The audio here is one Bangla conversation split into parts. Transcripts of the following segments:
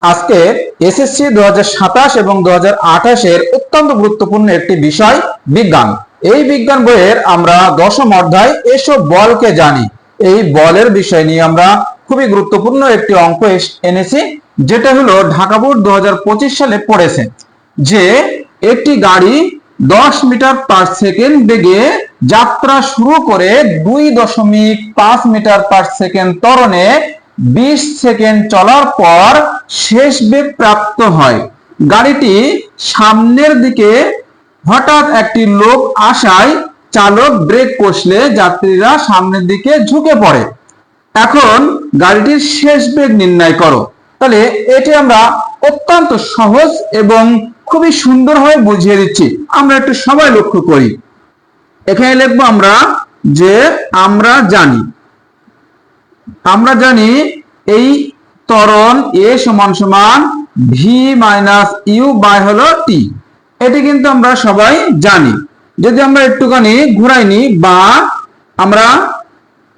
আজকে এসএসসি 2027 এবং 2028 এর অত্যন্ত গুরুত্বপূর্ণ একটি বিষয় বিজ্ঞান। এই বিজ্ঞান বইয়ের আমরা দশম অধ্যায় এসব বলকে জানি। এই বলের বিষয় নিয়ে আমরা খুবই গুরুত্বপূর্ণ একটি অঙ্ক এনেছি, যেটা হলো ঢাকা বোর্ড 2025 সালে পড়েছে যে একটি গাড়ি 10 মিটার পার সেকেন্ড বেগে যাত্রা শুরু করে 2.5 মিটার পার সেকেন্ড ত্বরণে 20 সেকেন্ড চলার পর শেষ বেগ প্রাপ্ত হয়। গাড়িটি সামনের দিকে হঠাৎ একটি লোক আসায় চালক ব্রেক কষলে যাত্রীরা সামনের দিকে ঝুঁকে পড়ে। এখন গাড়িটির শেষ বেগ নির্ণয় করো। তাহলে এটি আমরা অত্যন্ত সহজ এবং খুবই সুন্দরভাবে বুঝিয়ে দিচ্ছি। আমরা একটু সবাই লক্ষ্য করি। এখানে লিখবো আমরা যে আমরা জানি এই ত্বরণ a সমান সমান v মাইনাস ইউ বাই হলো t। এটি কিন্তু আমরা সবাই জানি। যদি আমরা একটুখানি ঘুরাই নিই বা আমরা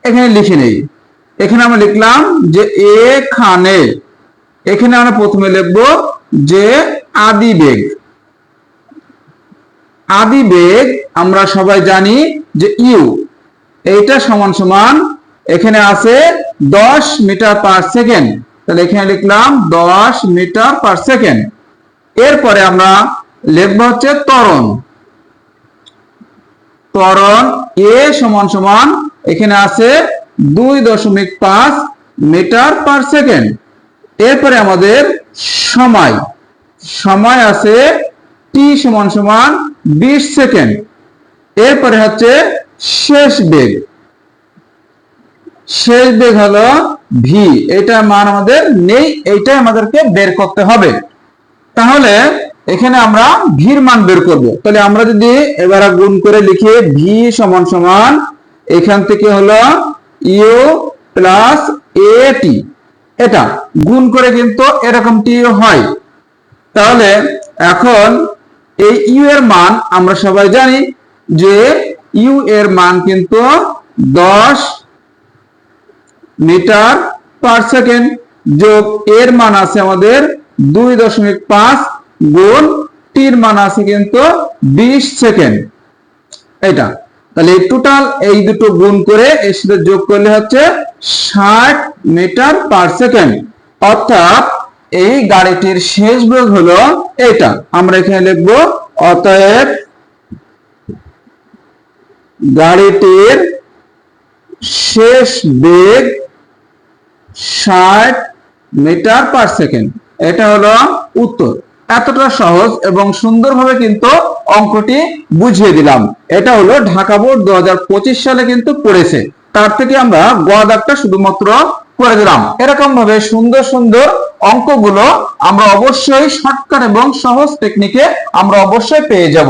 এখানে লিখে নেই, এখানে আমরা লিখলাম যে এখানে আমরা প্রথমে লিখবো যে আদি বেগ আমরা সবাই জানি যে ইউ, এইটা সমান সমান এখানে আছে 10 মিটার পার সেকেন্ড। তাহলে এখানে লিখলাম 10 মিটার পার সেকেন্ড। এরপরে আমরা লিখবো হচ্ছে ত্বরণ এ সমান সমান এখানে আছে 2.5 মিটার পার সেকেন্ড। এরপরে আমাদের সময় আছে টি সমান সমান 20 সেকেন্ড। এরপরে হচ্ছে শেষ বেগ হলো ভি, এটা মান আমাদের নেই, এইটাই আমাদেরকে বের করতে হবে। তাহলে এখানে আমরা ভির মান বের করব। তাহলে আমরা যদি এবার গুণ করে লিখি ভি সমান সমান এখান থেকে হলো ইউ প্লাস এ টি, এটা গুণ করে কিন্তু এরকম টি হয়। তাহলে এখন এই ইউ এর মান আমরা সবাই জানি যে ইউ এর মান কিন্তু 10 মিটার পার সেকেন্ড যোগ এর মান আছে আমাদের 2.5 গুণ টির মান আছে কিন্তু 20 সেকেন্ড। এটা তাহলে টোটাল এই দুটো গুণ করে এর সাথে যোগ করলে হচ্ছে 60 মিটার পার সেকেন্ড। অর্থাৎ এই গাড়িটির শেষ বেগ হলো এটা। আমরা এখানে লিখবো অতএব গাড়িটির শেষ বেগ 60 মিটার পার সেকেন্ড। এটা হলো উত্তর। এতটা সহজ এবং সুন্দরভাবে কিন্তু অঙ্কটি বুঝিয়ে দিলাম। এটা হলো ঢাকা বোর্ড 2025 সালে কিন্তু পড়েছে। তার থেকে আমরা গ দাগটা শুধুমাত্র করে দিলাম। এরকম ভাবে সুন্দর সুন্দর অঙ্কগুলো আমরা অবশ্যই শর্টকাট এবং সহজ টেকনিকে আমরা অবশ্যই পেয়ে যাব।